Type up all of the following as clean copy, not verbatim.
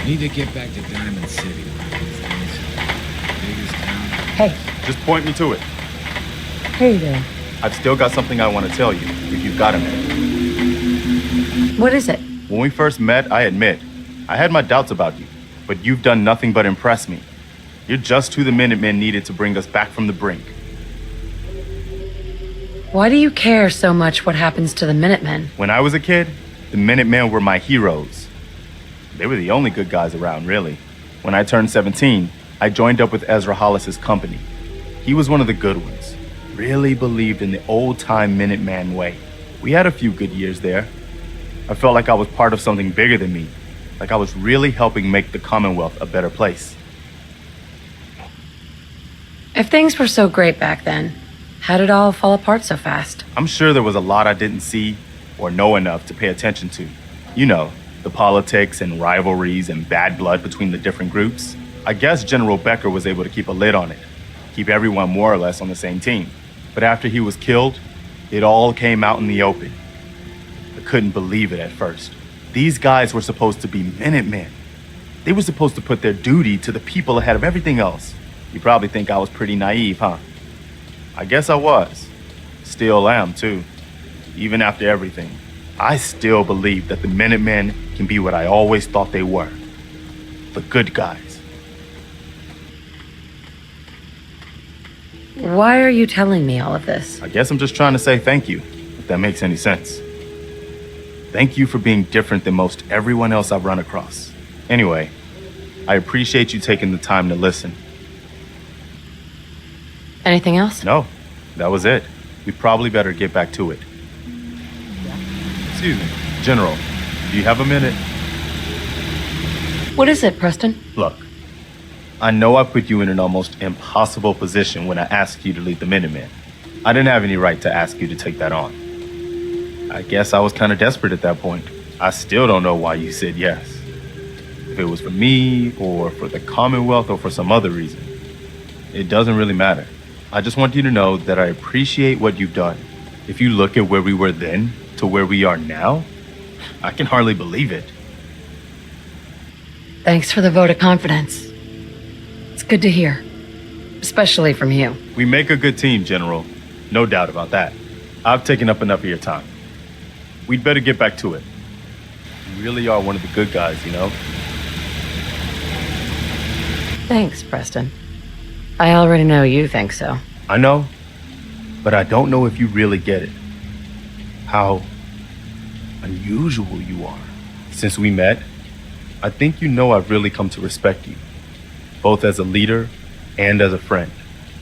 need to get back to Diamond City. Biggest town. Hey. Just point me to it. Hey there. I've still got something I want to tell you, if you've got a minute. What is it? When we first met, I admit, I had my doubts about you, but you've done nothing but impress me. You're just who the Minutemen needed to bring us back from the brink. Why do you care so much what happens to the Minutemen? When I was a kid, the Minutemen were my heroes. They were the only good guys around, really. When I turned 17, I joined up with Ezra Hollis's company. He was one of the good ones. Really believed in the old-time Minuteman way. We had a few good years there. I felt like I was part of something bigger than me, like I was really helping make the Commonwealth a better place. If things were so great back then, how did it all fall apart so fast? I'm sure there was a lot I didn't see or know enough to pay attention to. You know, the politics and rivalries and bad blood between the different groups. I guess General Becker was able to keep a lid on it, keep everyone more or less on the same team. But after he was killed, it all came out in the open. I couldn't believe it at first. These guys were supposed to be Minutemen. They were supposed to put their duty to the people ahead of everything else. You probably think I was pretty naive, huh? I guess I was. Still am, too. Even after everything, I still believe that the Minutemen can be what I always thought they were. The good guys. Why are you telling me all of this? I guess I'm just trying to say thank you, if that makes any sense. Thank you for being different than most everyone else I've run across. Anyway, I appreciate you taking the time to listen. Anything else? No, that was it. We probably better get back to it. Excuse me, General, do you have a minute? What is it, Preston? Look, I know I put you in an almost impossible position when I asked you to lead the Minutemen. I didn't have any right to ask you to take that on. I guess I was kind of desperate at that point. I still don't know why you said yes. If it was for me, or for the Commonwealth, or for some other reason. It doesn't really matter. I just want you to know that I appreciate what you've done. If you look at where we were then to where we are now, I can hardly believe it. Thanks for the vote of confidence. It's good to hear, especially from you. We make a good team, General. No doubt about that. I've taken up enough of your time. We'd better get back to it. You really are one of the good guys, you know? Thanks, Preston. I already know you think so. I know, but I don't know if you really get it. How unusual you are. Since we met, I think you know I've really come to respect you, both as a leader and as a friend.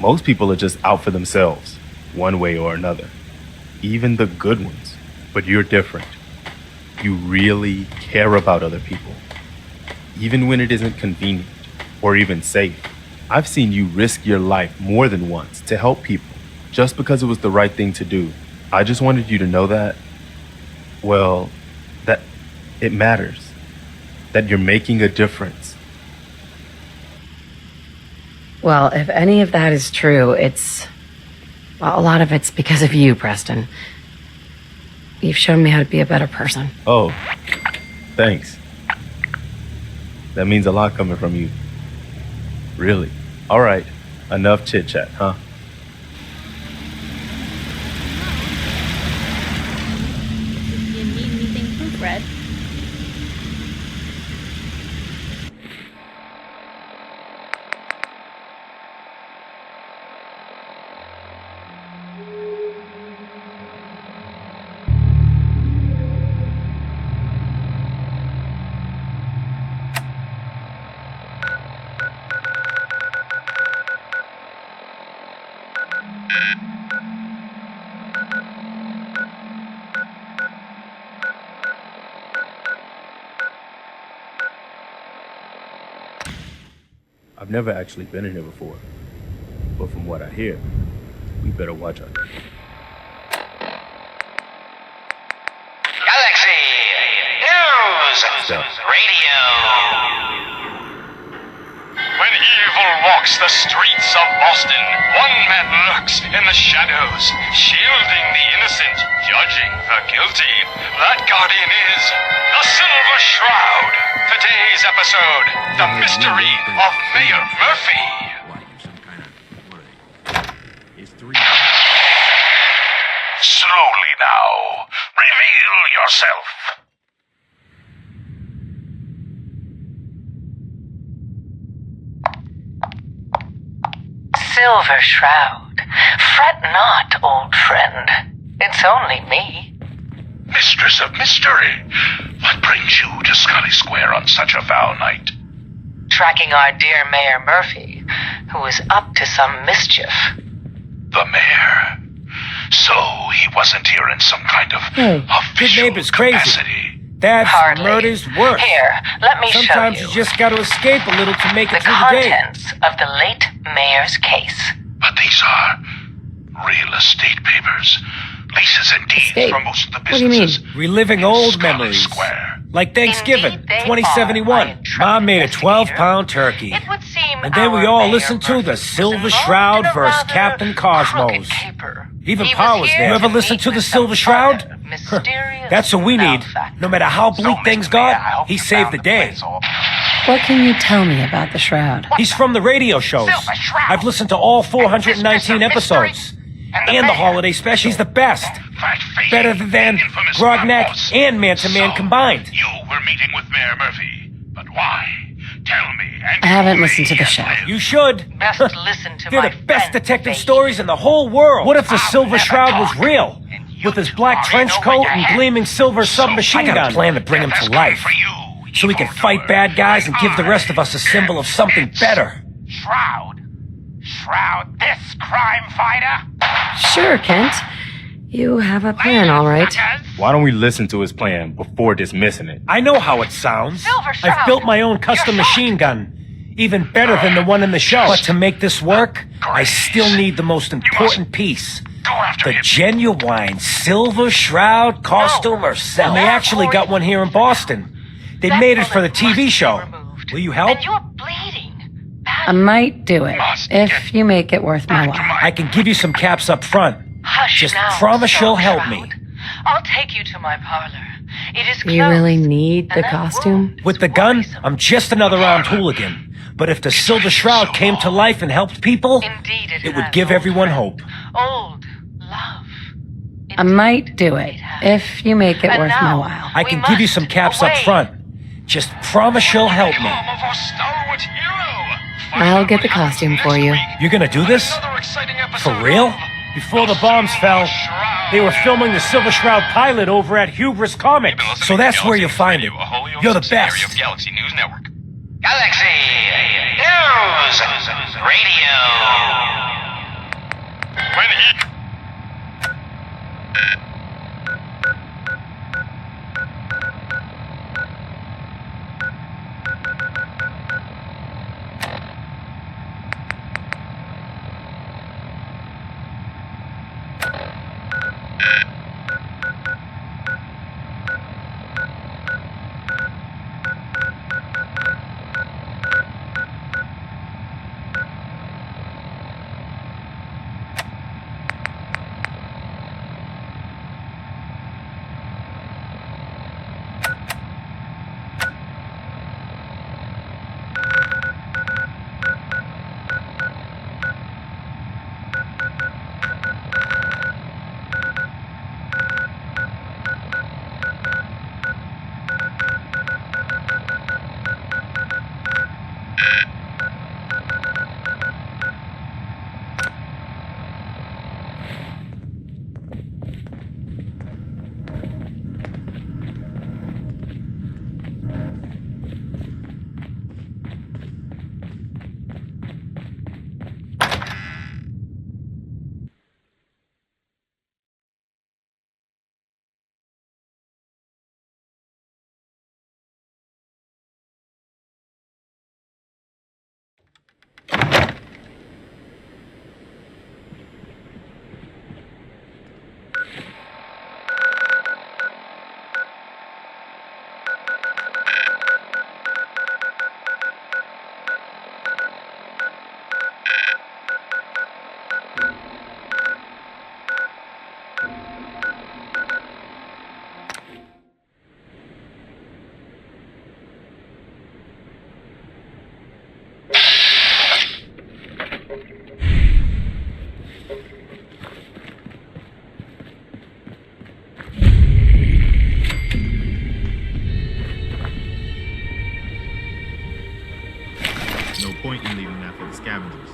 Most people are just out for themselves, one way or another, even the good ones. But you're different. You really care about other people, even when it isn't convenient or even safe. I've seen you risk your life more than once to help people just because it was the right thing to do. I just wanted you to know that, well, that it matters, that you're making a difference. Well, if any of that is true, a lot of it's because of you, Preston. You've shown me how to be a better person. Oh, thanks. That means a lot coming from you. Really? All right, enough chit-chat, huh? You need anything proofread? I've never actually been in here before, but from what I hear, we better watch out. Galaxy News Radio. When evil walks the streets of Boston, one man lurks in the shadows, shielding the innocent, judging the guilty. That guardian is the Silver Shroud. Today's episode, The Mystery of Mayor Murphy. Slowly now, reveal yourself. Silver Shroud. Fret not, old friend. It's only me. Mistress of Mystery, what brings you to Scully Square on such a foul night? Tracking our dear Mayor Murphy, who is up to some mischief. The mayor? So he wasn't here in some kind of official neighbor's crazy. capacity. That's Hardly. murder's worse. Here, let me Sometimes show you you just got to escape a little to make the it through the day. contents of the late mayor's case. But these are real estate papers. Leases and deeds Escape? for most of the What do you mean? businesses. Reliving in old Scully memories. Square. Like Thanksgiving, Indeed, they 2071. are, my intrepid Mom made a investigator. 12-pound turkey. It would seem And then we our all Mayor listened to Murphy the was Silver involved Shroud in a versus rather Captain Cosmos. crooked caper. Even He Pa was here there. You ever to listen meet to the with Silver some Shroud? other mysterious That's what we need. malefactor. No matter how bleak things got, he saved the day. What can you tell me about the Shroud? He's from the radio shows. Silver Shroud. I've listened to all 419 Mistress of episodes. Mystery. And the mayor. holiday special. He's the best. Fact-fading, Better than infamous Grognak boss. and Man-to-Man So, combined. You were meeting with Mayor Murphy, but why? Tell me. And I haven't you listened to may the yet show. live. You should. Best listen to They're my the best friend, detective Faith. stories in the whole world. What if the I'll Silver never Shroud was talk. real? And you With his two black are trench in over coat your and head. gleaming silver So submachine gun. I got a plan to bring him to That's life. coming for you, So we can evildoer. fight bad guys and give the rest of us a symbol of something better. Shroud? Shroud this crime fighter? Sure, Kent. You have a plan, all right. Why don't we listen to his plan before dismissing it? I know how it sounds. Silver Shroud. I've built my own custom You're machine gun. Even better than the one in the show. But to make this work, I still need the most important piece. Go after The him. genuine Silver Shroud costume herself. And they actually got one here in Boston. They That made it for the bullet must TV be show. removed. Will you help? And you're bleeding. I might do it, if you make it worth my while. I can give you some caps up front. Hush Just now, promise Silver you'll help Shroud. me. I'll take you to my parlor. It is Do you closed, really need the and that costume? wound With is the gun, worrisome. I'm just another armed hooligan. But if the Silver Shroud came to life and helped people, Indeed it would has, give old everyone friend. hope. Old love. I might do it, if you make it And worth my now- while. I can give you some caps up away. front. Just promise you'll help me. Home of our stalwart hero. I'll get the costume for you. You're gonna do this? Another exciting For episode real? of Before the bombs fell, they were filming the Silver Shroud pilot over at Hubris Comics. So that's where you'll find it. You're the best. Galaxy News Network. Galaxy News Radio. When he point in leaving that for the scavengers.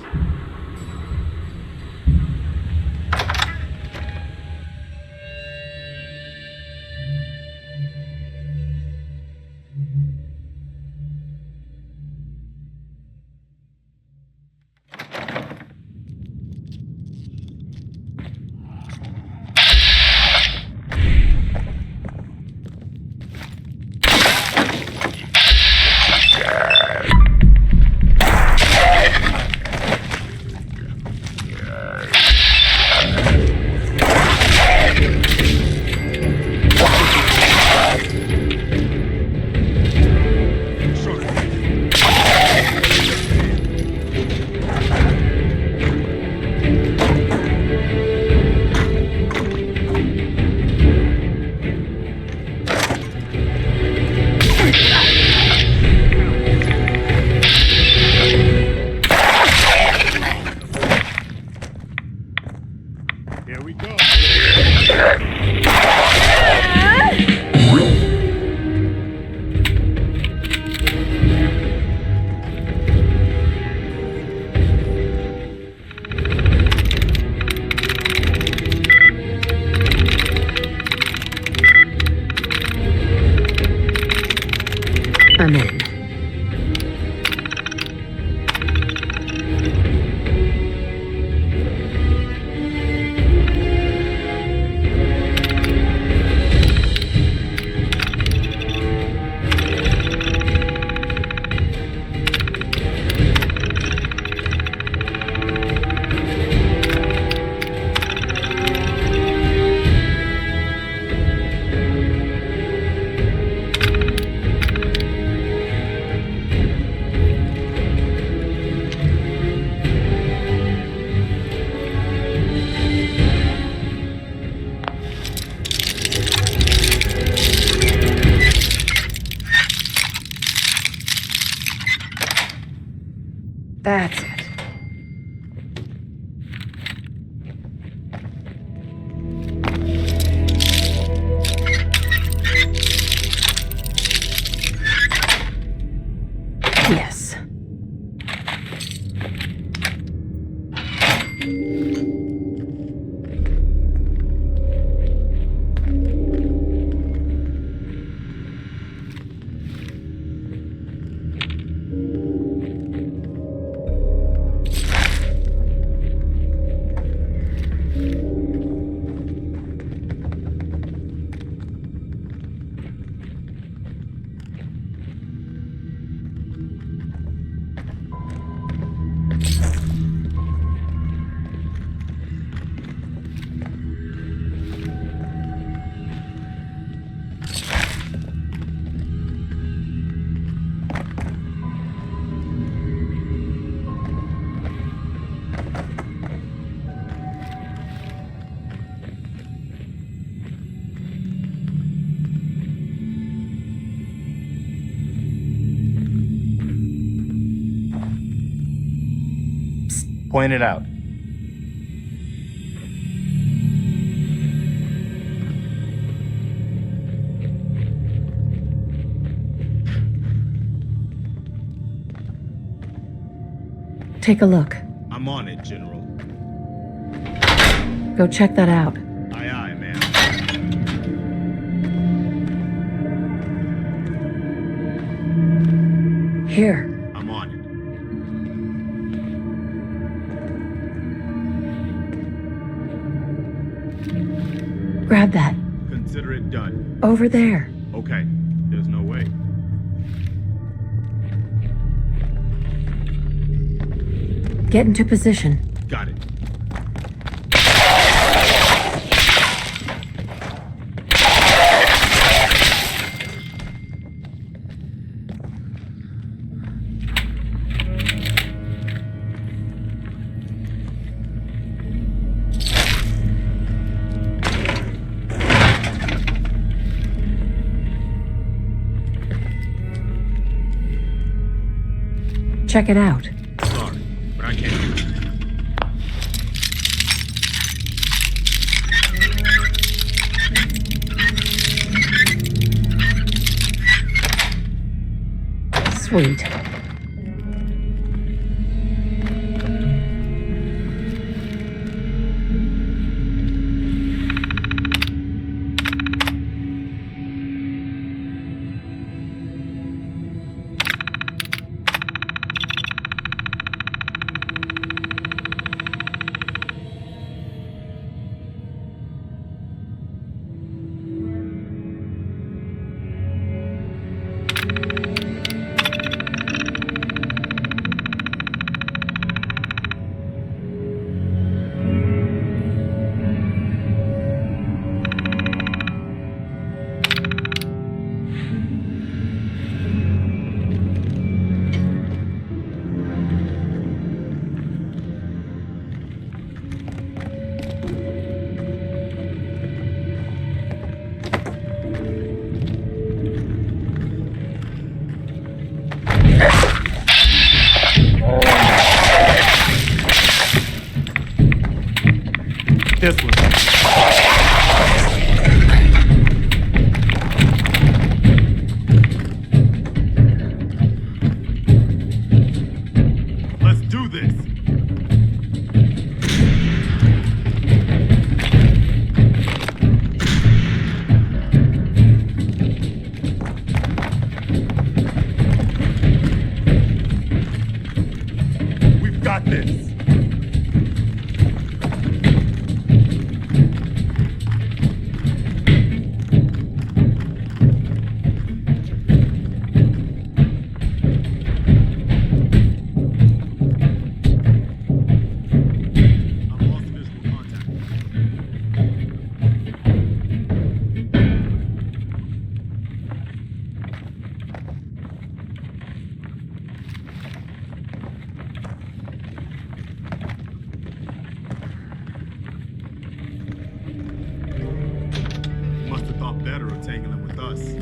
I'm in. That's it. Yes. Point it out. Take a look. I'm on it, General. Go check that out. Aye, aye, ma'am. Here. I'm on it. Grab that. Consider it done. Over there. Okay. There's no way. Get into position. Got it. Check it out. Sorry, but I can't do it. Sweet. with us.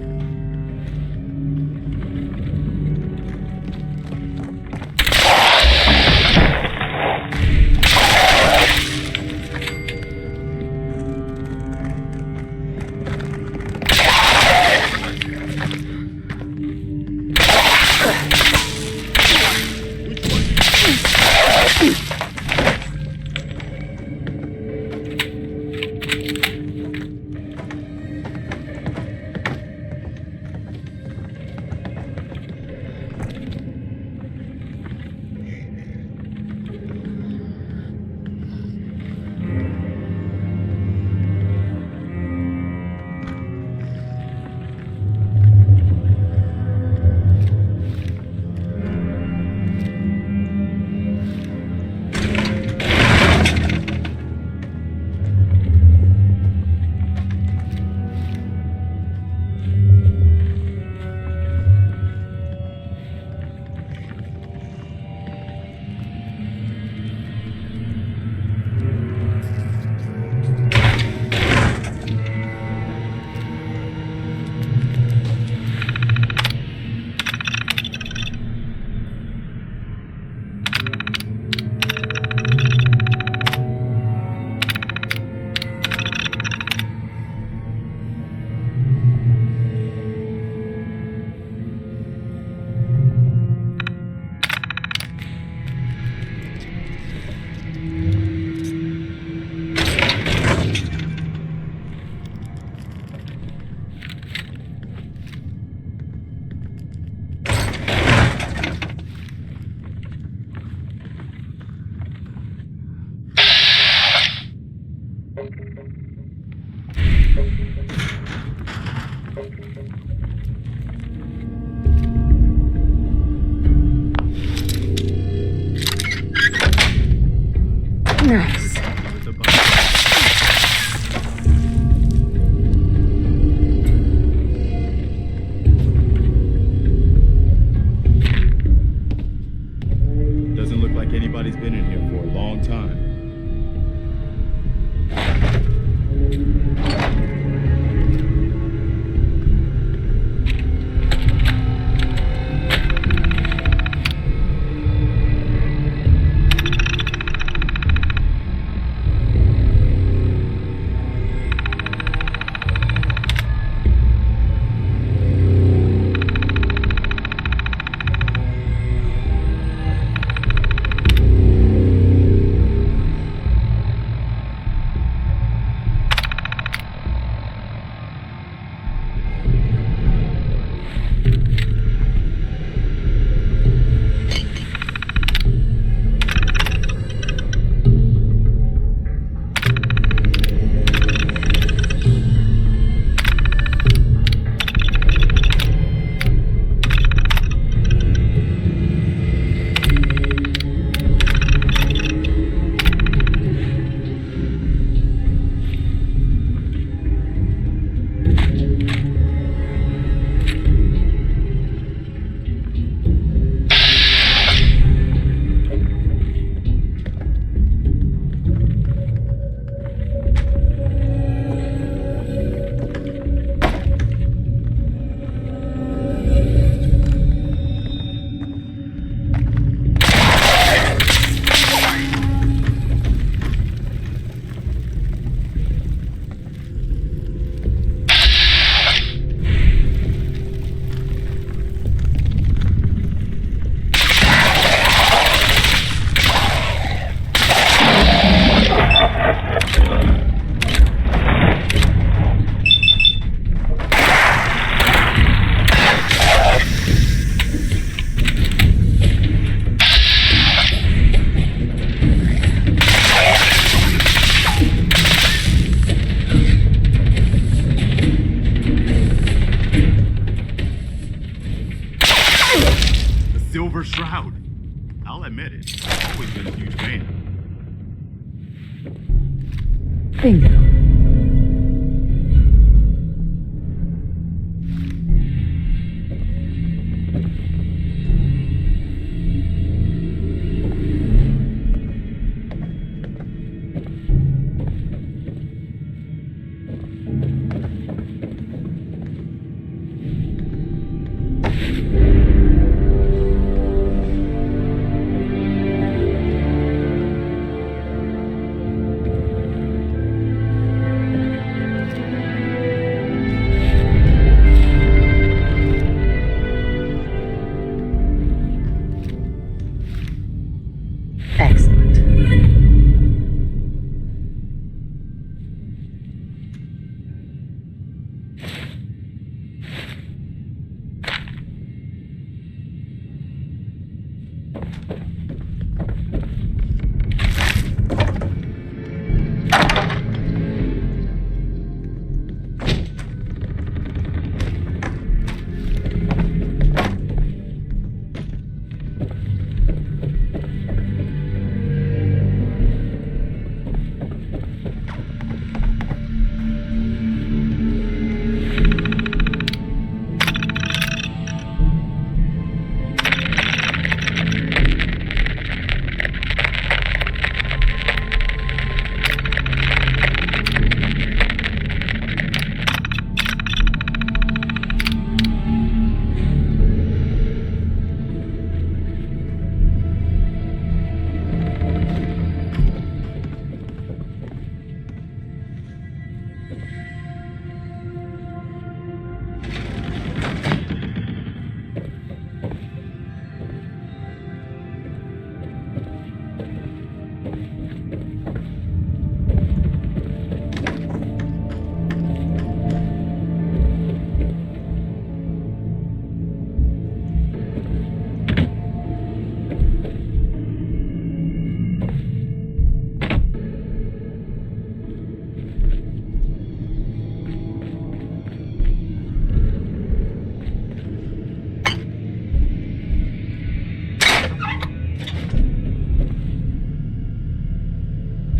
Nice. Doesn't look like anybody's been in here for a long time. Silver Shroud. I'll admit it. I've always been a huge fan. Bingo.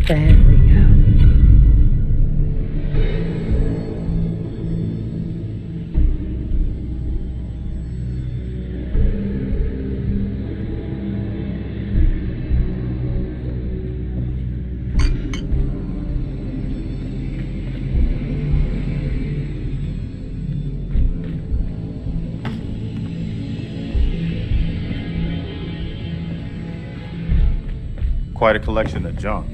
There we go. Quite a collection of junk.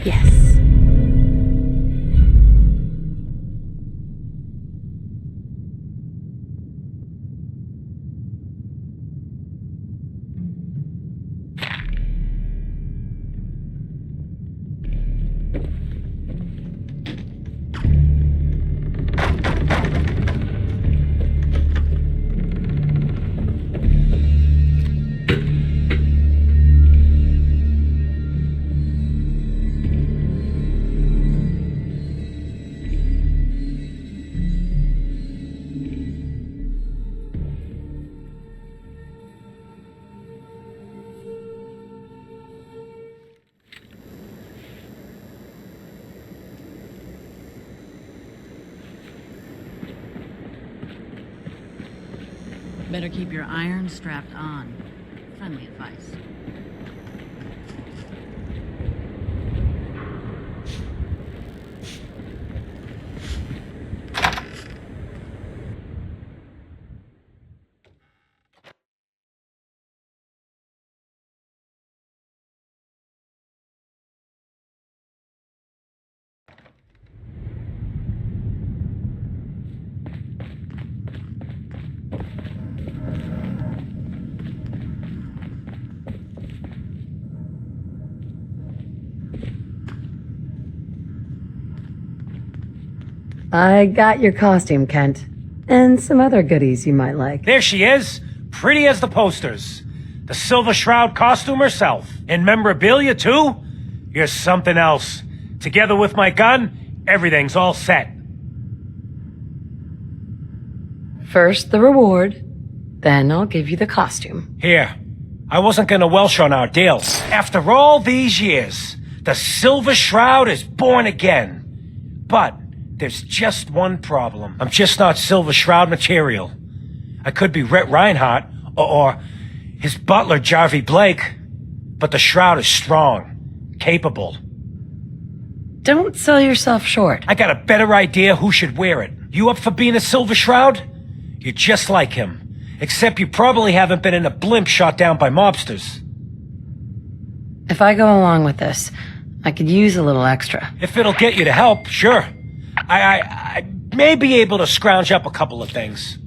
Yes. Better keep your iron strapped on. Friendly advice. I got your costume, Kent. And some other goodies you might like. There she is! Pretty as the posters. The Silver Shroud costume herself. And memorabilia, too? You're something else. Together with my gun, everything's all set. First the reward, then I'll give you the costume. Here. I wasn't gonna welsh on our deal. After all these years, the Silver Shroud is born again. But there's just one problem. I'm just not Silver Shroud material. I could be Rhett Reinhardt, or his butler, Jarvie Blake. But the Shroud is strong, capable. Don't sell yourself short. I got a better idea who should wear it. You up for being a Silver Shroud? You're just like him. Except you probably haven't been in a blimp shot down by mobsters. If I go along with this, I could use a little extra. If it'll get you to help, sure. I may be able to scrounge up a couple of things.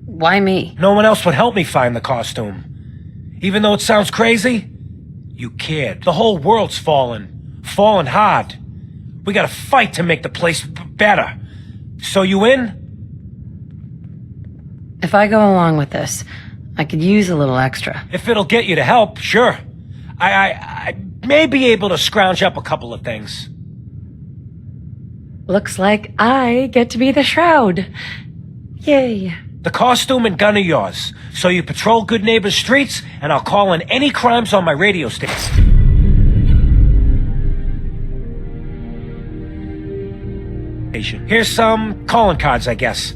Why me? No one else would help me find the costume. Even though it sounds crazy, you cared. The whole world's fallen. Fallen hard. We gotta fight to make the place better. So you in? If I go along with this, I could use a little extra. If it'll get you to help, sure. I may be able to scrounge up a couple of things. Looks like I get to be the Shroud. Yay. The costume and gun are yours, so you patrol Good Neighbor's streets, and I'll call in any crimes on my radio station. Here's some calling cards, I guess.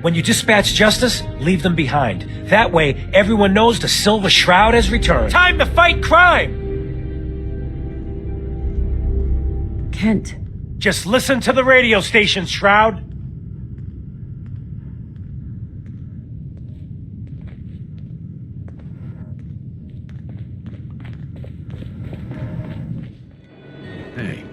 When you dispatch justice, leave them behind. That way, everyone knows the Silver Shroud has returned. Time to fight crime! Kent. Just listen to the radio station, Shroud. Hey.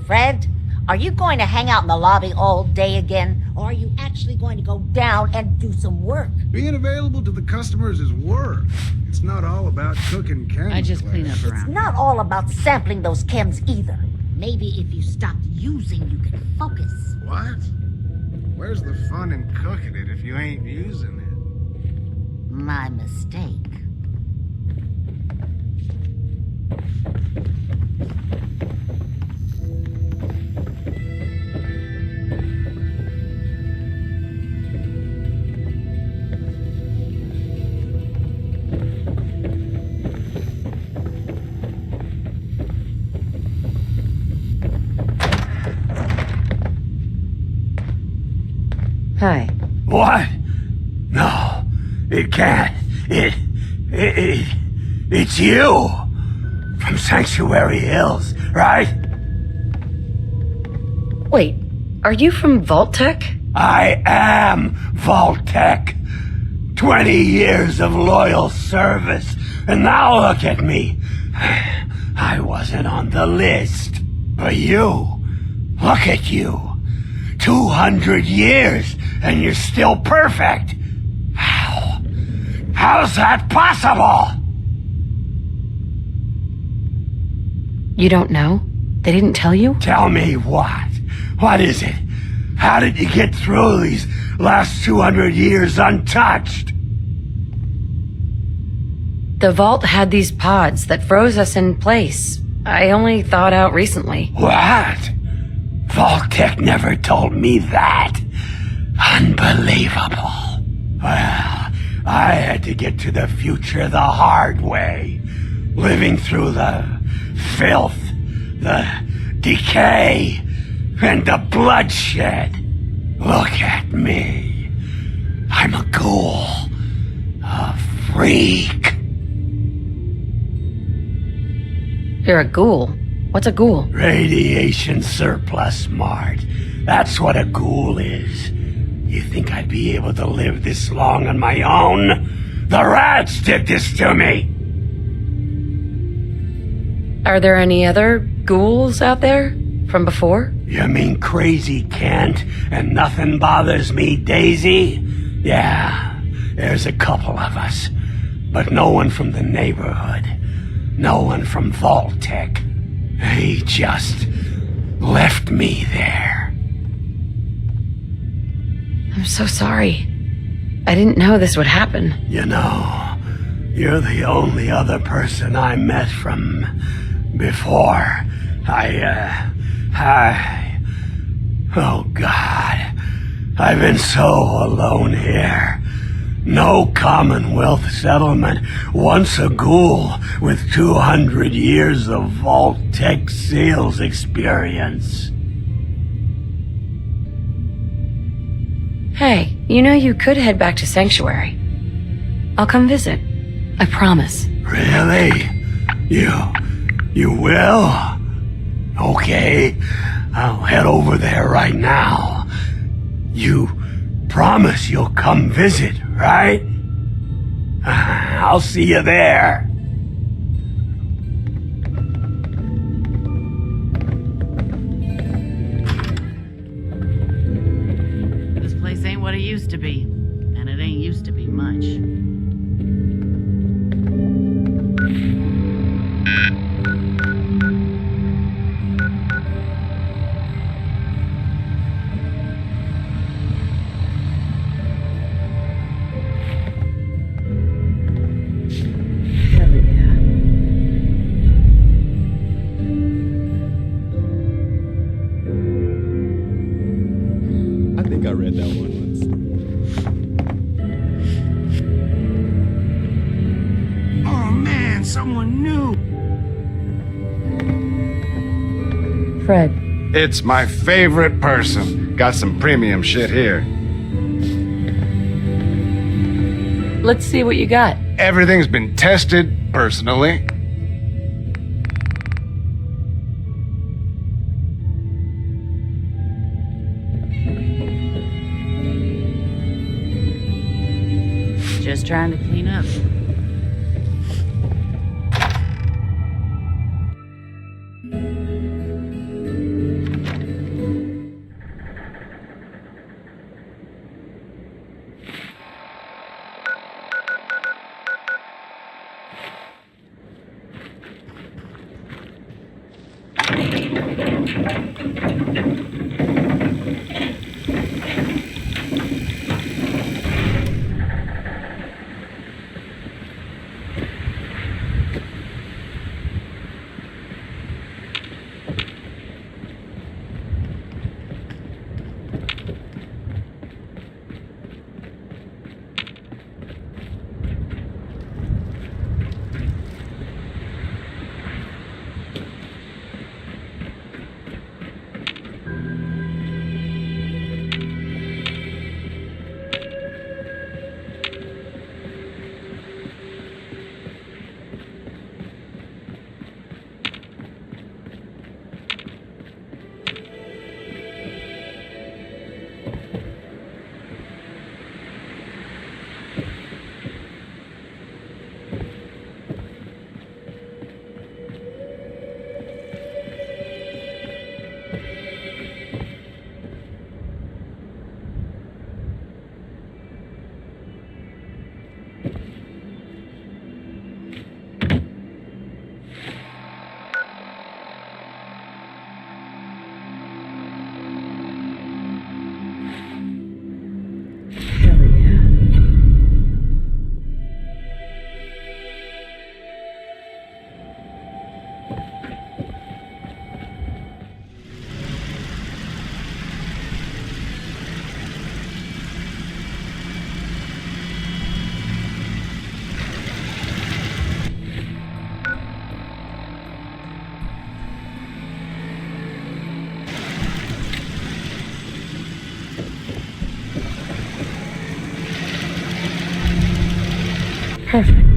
Fred, are you going to hang out in the lobby all day again? Or are you actually going to go down and do some work? Being available to the customers is work. It's not all about cooking chems. I just clean up It's around. not all about sampling those chems either. Maybe if you stopped using, you could focus. What? Where's the fun in cooking it if you ain't using it? My mistake. Hi. What? No, it can't. It's you. From Sanctuary Hills, right? Wait, are you from Vault Tech? I am Vault Tech. 20 years of loyal service, and now look at me. I wasn't on the list. But you, look at you. 200 years, and you're still perfect. How? How's that possible? You don't know? They didn't tell you? Tell me what? What is it? How did you get through these last 200 years untouched? The Vault had these pods that froze us in place. I only thawed out recently. What? Vault-Tec never told me that. Unbelievable. Well, I had to get to the future the hard way. Living through the filth, the decay, and the bloodshed. Look at me. I'm a ghoul. A freak. You're a ghoul. What's a ghoul? Radiation surplus smart. That's what a ghoul is. You think I'd be able to live this long on my own? The rats did this to me! Are there any other ghouls out there from before? You mean Crazy Kent and Nothing Bothers Me Daisy? Yeah, there's a couple of us. But no one from the neighborhood. No one from Vault-Tec. He just left me there. I'm so sorry. I didn't know this would happen. You know, you're the only other person I met from before. Oh God. I've been so alone here. No Commonwealth settlement, once a ghoul with 200 years of Vault-Tec sales experience. Hey, you know you could head back to Sanctuary. I'll come visit. I promise. Really? You will? Okay, I'll head over there right now. You promise you'll come visit, right? I'll see you there. This place ain't what it used to be, and it ain't used to be much. I think I read that one once. Oh man, someone new. Fred. It's my favorite person. Got some premium shit here. Let's see what you got. Everything's been tested personally. Just trying to clean up. Perfect.